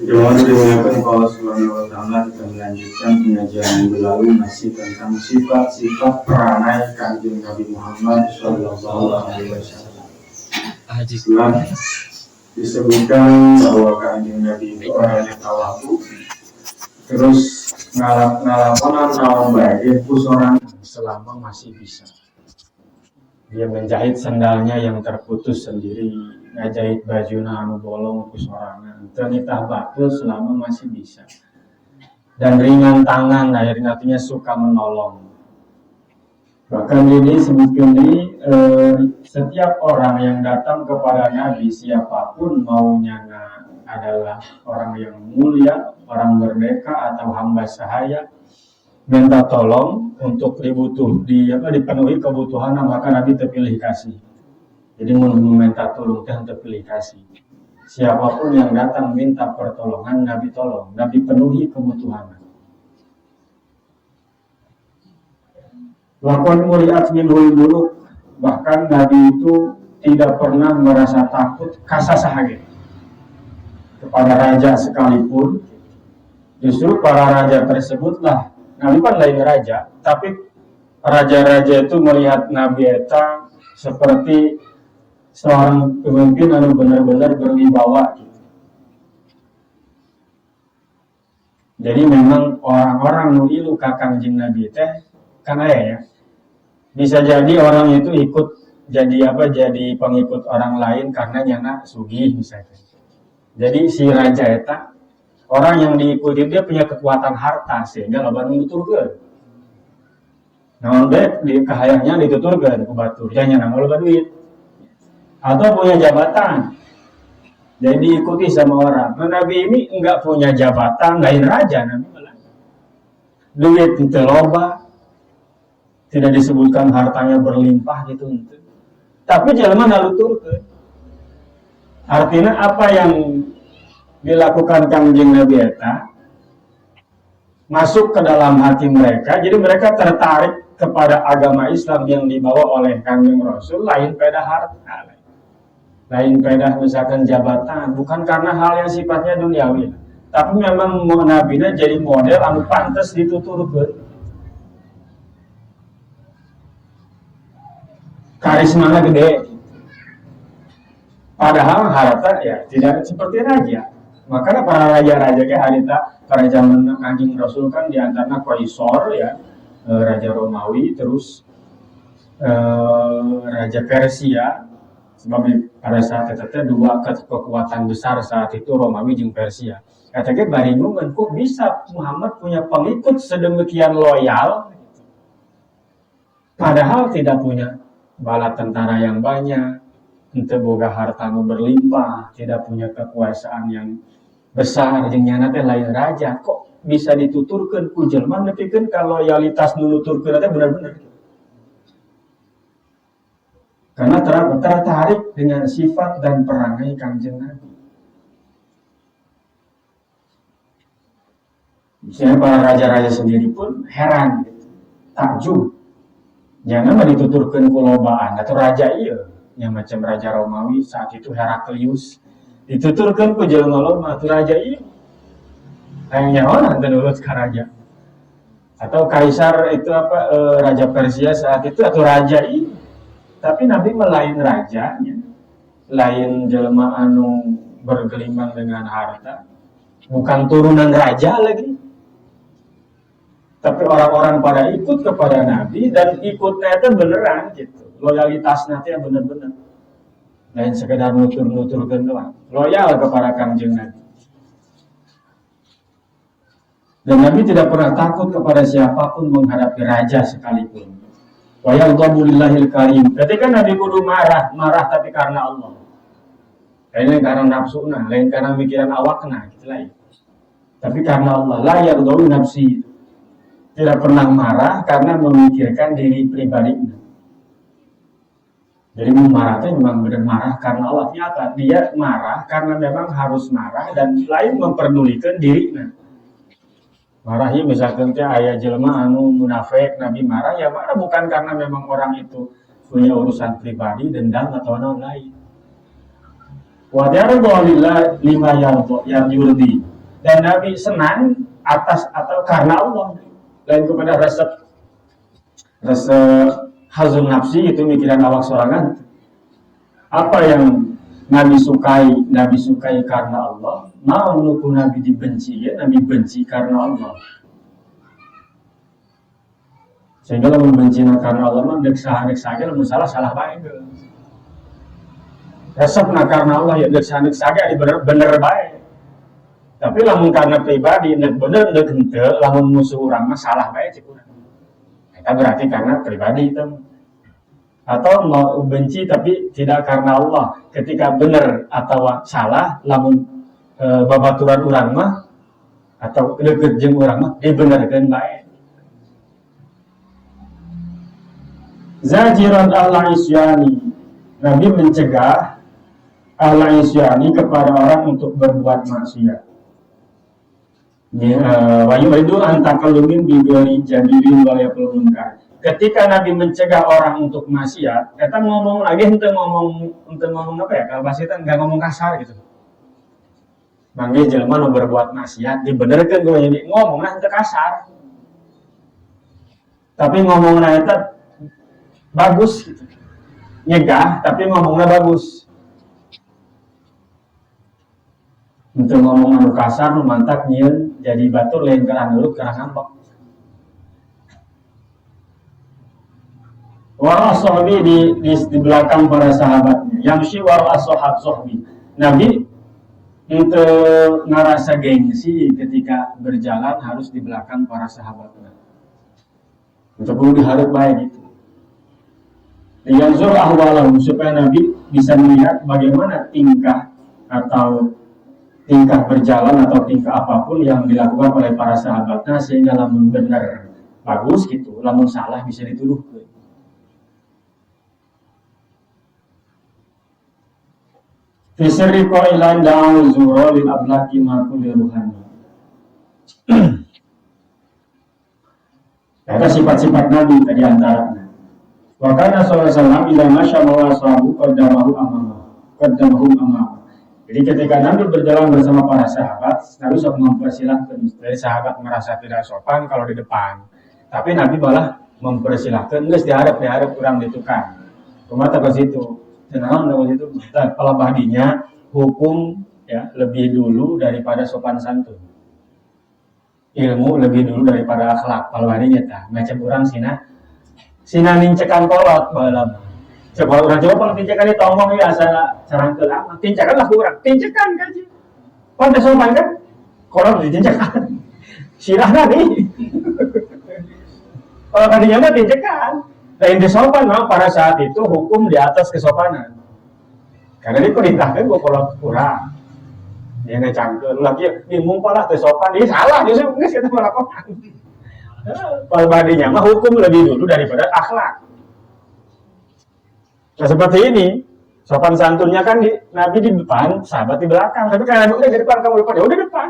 Bagaimana dimuliakan Allah Subhanahu wa Ta'ala, kita melanjutkan pengajian minggu lalu masih tentang sifat-sifat perangai Kanjeng Nabi Muhammad Sallallahu Alaihi Wasallam. Setelah disebutkan bahwa Kanjeng Nabi itu orangnya tawadhu, terus ngalakonan naon bae kusoran selama masih bisa. Dia menjahit sendalnya yang terputus sendiri, ngajahit bajuna anu bolong kusorangan, tenitah batul selama masih bisa. Dan ringan tangan, artinya suka menolong. Bahkan ini sebetulnya setiap orang yang datang kepada Nabi, siapapun maunya adalah orang yang mulia, orang merdeka atau hamba sahaya, minta tolong untuk dipenuhi kebutuhan, maka Nabi terpilih kasih. Jadi meminta tolong dan terpilih kasih. Siapapun yang datang minta pertolongan, Nabi tolong, Nabi penuhi kebutuhan. Lakon muliat minhul muluk, bahkan Nabi itu tidak pernah merasa takut kasasahaget kepada raja sekalipun. Justru para raja tersebutlah, Nabi kan lain raja, tapi raja-raja itu melihat Nabi eta seperti seorang pemimpin yang benar-benar berwibawa. Jadi memang orang-orang nu ilu ka Kangjeng Nabi teh kan ya. Bisa jadi orang itu ikut jadi pengikut orang lain karena nyana sugih misalnya. Jadi si raja eta orang yang diikuti dia punya kekuatan harta sehingga loba nuturkeun. Naon bae di kahayangnya dituturkeun ku batur, nya nama loba duit. Atau punya jabatan. Jadi diikuti sama orang. Nah, Nabi ini enggak punya jabatan, lain raja Nabi malah. Duit itu loba. Tidak disebutkan hartanya berlimpah gitu. Tapi jelema naluturkeun. Artinya apa yang dilakukan Kangjeng Nabi eta masuk ke dalam hati mereka, jadi mereka tertarik kepada agama Islam yang dibawa oleh Kangjeng Rasul, lain pada harta, lain pada misalkan jabatan, bukan karena hal yang sifatnya duniawi, tapi memang Nabi-nya jadi model anu pantes dituturkeun. Karismanya gede. Padahal harta ya tidak seperti raja. Makanya para raja-raja kayak harita pada zaman Kanjeng Rasul kan diantaranya Kaisar ya, Raja Romawi, terus Raja Persia. Sebab pada saat itu dua kekuatan besar saat itu Romawi dan Persia. Katanya baringungan kok bisa Muhammad punya pengikut sedemikian loyal, padahal tidak punya bala tentara yang banyak, ente boga harta berlimpah, tidak punya kekuasaan yang besar, jeung nyana teh lain raja, kok bisa dituturkeun ku jelema nepikeun ka loyalitas nu nuturkeun teh benar-benar. Karena tertarik dengan sifat dan perangai Kangjeng Nabi. Misalnya para raja-raja sendiri pun heran, takjub. Jangan mah dituturkeun ku lobaan atau raja ieu, yang macam Raja Romawi saat itu Heraklius. Dituturkan ku jelema loba atuh raja ieu. Hayang nyaon hanteu nurut ka raja. Atau kaisar itu Raja Persia saat itu atau raja ieu. Tapi Nabi melain rajanya, lain jelema anu bergelimang dengan harta, bukan turunan raja lagi. Tapi orang-orang pada ikut kepada Nabi dan ikutnya itu beneran gitu. Loyalitasnya itu bener-bener. Lain sekedar nutur-nuturkeun doang. Loyal kepada Kangjeng Nabi. Dan Nabi tidak pernah takut kepada siapapun menghadapi raja sekalipun. Wa yaghdhabu lillahil karim. Ketika Nabi kudu marah tapi karena Allah. Lain karena nafsuna, lain karena mikiran awakna gitu lain. Tapi karena Allah, la yaghdhabu nafsi. Tidak pernah marah karena memikirkan diri pribadinya. Jadi marahnya memang benar marah karena Allah. Nyata dia marah karena memang harus marah dan lain memperdulikan dirinya. Marahnya misalkan aya jelema anu munafik, Nabi marah ya marah bukan karena memang orang itu punya urusan pribadi, dendam atau lain. Wa yarda lillah lima yang yurdi. dan Nabi senang atas atau karena Allah, lain kepada rasa hazun nafsi itu mikiran awak sorangan. Apa yang Nabi sukai karena Allah, mau nuku Nabi dibenci ya, Nabi benci karena Allah. Sehingga kalau membenci karena Allah mah deksa lamun salah baik. Resep karena Allah ya deksa bener baik. Tapi lamun karena pribadi bener henteu lamun musuh urang mah salah baik cik urang. Eta berarti karena pribadi itu. Atau mau benci tapi tidak karena Allah. Ketika bener atau salah lamun babaturan urang mah atau deukeut jeung urang mah dibenerkeun bae. Zajiran ahla isyani, Nabi mencegah ahla isyani kepada orang untuk berbuat maksiat. Wa yuridu an taqallumin bi ghairi jadirin wa yaqul munkar. Ketika Nabi mencegah orang untuk maksiat, kita ngomong lagi untuk ngomong apa ya? Kalau bahasa itu nggak ngomong kasar gitu. Manggil jelema nu berbuat maksiat dibenerkeun gue jadi ngomongna henteu kasar. Tapi ngomongna eta bagus gitu. Nyegah tapi ngomongnya bagus. Untuk ngomong anu kasar nu mantak nyieun jadi batur lain kana nurut kana ngambek. Wara sahabi di belakang para sahabatnya. Yamshi wara sahabi. Nabi itu ngerasa gengsi ketika berjalan harus di belakang para sahabatnya. Untuk perlu diharap baik gitu. Yanzur ahwalahum supaya Nabi bisa melihat bagaimana tingkah berjalan atau tingkah apapun yang dilakukan oleh para sahabatnya sehingga lamun benar bagus gitu, lamun salah bisa dituduh. Fisri qailan da'u zura lil ablaqi ma kulli ruhani. Ada sifat-sifat Nabi tadi antaranya. Wa kana sallallahu alaihi wasallam idza masya ma'a ashabu qaddamahu amama. Jadi ketika Nabi berjalan bersama para sahabat, Nabi sok mempersilahkan. Jadi sahabat merasa tidak sopan kalau di depan. Tapi Nabi malah mempersilahkan, geus diharap kurang ditukar. Kumata ke situ. Tenang ke situ. Kalau badinya hukum ya lebih dulu daripada sopan santun. Ilmu lebih dulu daripada akhlak. Kalau badinya tah macam urang Sina nincekan kolot balam. Coba orang Jawa kalau tincekan itu ngomong ya asal sarangkeun ah, tincekan lah kurang. Tincekan kan. Pada sopan kan? Kolot ditincekan. Sirahna nih. Kalau tadinya mah tincekan. Lain sopan memang pada saat itu hukum di atas kesopanan. Karena diperintahkan gua kolot kurang. Dia ngecangkeun lagi bingung palah teu sopan. Ini salah justru geus kita melakukan. Palbadinya mah hukum lebih dulu daripada akhlak. Nah seperti ini, sopan santunnya kan Nabi di depan, sahabat di belakang. Tapi karena Nabi udah di depan, kamu depan, ya udah depan.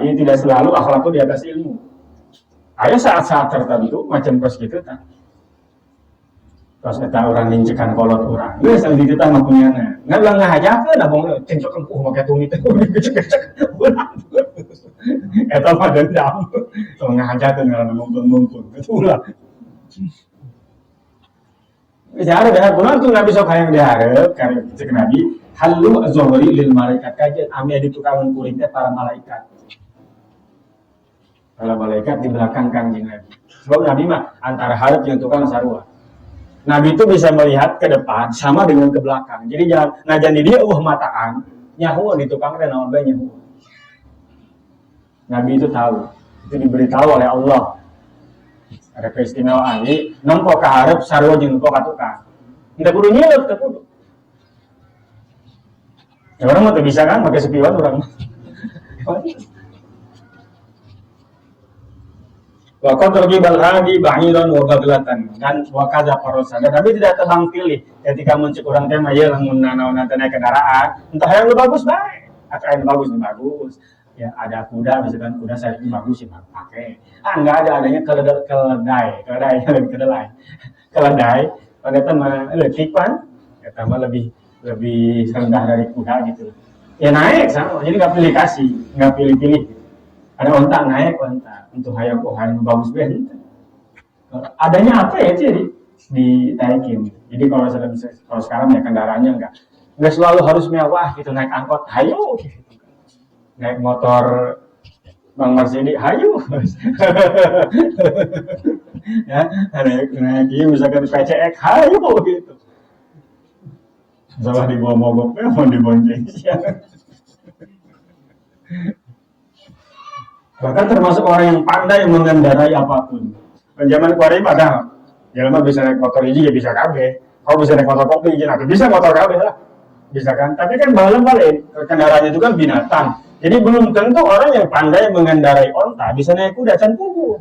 Ini tidak selalu akhlak itu di atas ilmu. Ada saat-saat tertentu macam pos gitu tak. Terus kita orang nincekan kolot orang. Gue sambil kita mah punyana. Nggak bilang ngajakeun, abang cincokan pakai tumit itu dicek-cek. Eta mah dendam. Soal ngajakeun ngaran mumpun-mumpun. Itu ulah. Bicara dengan penonton Nabi sok hayang diharap karena cek Nabi halu zuhri lil malaikat kajian ame di tukang kuring para malaikat. Para malaikat di belakang Kangjeng Nabi. Sebab Nabi mah antara harap jeung tukang sarua. Nabi itu bisa melihat ke depan sama dengan ke belakang. Jadi jangan ngajan di dia mataan nyahu di tukang teh naon bae nyahu. Nabi itu tahu. Itu diberitahu oleh Allah. Ada keistimewaan ini nongko kaharep sarua jeung nongko ka tukang. Tidak kudu nyileup teh kudu. Ya orang mah teu bisa kan make sepiwan urang. Wa qad ragibal hadi bahiran wa baglatan dan wa kadza parosan. Tapi tidak tebang pilih ketika muncul urang teh mah ye lamun nanaon teh naik kendaraan, entah yang bagus bae, atau yang bagus. Ya ada kuda misalkan kuda saya ini bagus sih pakai enggak adanya keledai pada teman letik pan ya tambah lebih rendah dari kuda gitu Ya naik sama, jadi nggak pilih kasih, nggak pilih-pilih. Ada onta naik onta, untuk hayang bagus banget. Adanya apa ya jadi ditaikin. Jadi kalau sekarang ya kendaraannya nggak selalu harus mewah gitu, naik angkot, hayo gitu. Naik motor Bang Marsidi, hayo. Ya, naik misalkan PCX, hayo gitu. Salah dibawa mogoknya, mau dibonceng. Bahkan termasuk orang yang pandai mengendarai apapun. Zaman kemarin padahal, jalan bisa naik motor ini ya bisa kabeh. Kau bisa naik motor kopi, jadi bisa motor kabeh lah, bisa kan? Tapi kan balik kendaraannya itu kan binatang. Jadi belum tentu orang yang pandai mengendarai onta bisa naik kuda can pugu.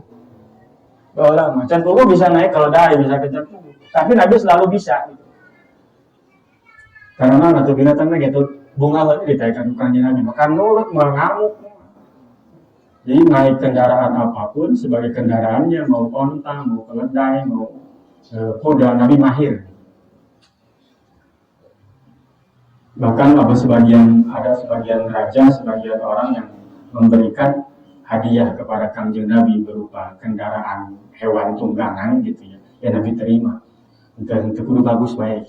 Orang can pugu bisa naik kalau dari bisa ke can pugu. Tapi Nabi selalu bisa. Gitu. Karena atau binatangnya gitu bunga lagi ditaikan bukannya Nabi makan nurut mengamuk. Jadi naik kendaraan apapun sebagai kendaraannya mau onta, mau keledai, mau kuda, Nabi mahir. Bahkan ada sebagian raja, sebagian orang yang memberikan hadiah kepada Kangjeng Nabi berupa kendaraan hewan tunggangan gitu ya. Ya Nabi terima. Untuk kudu bagus baik.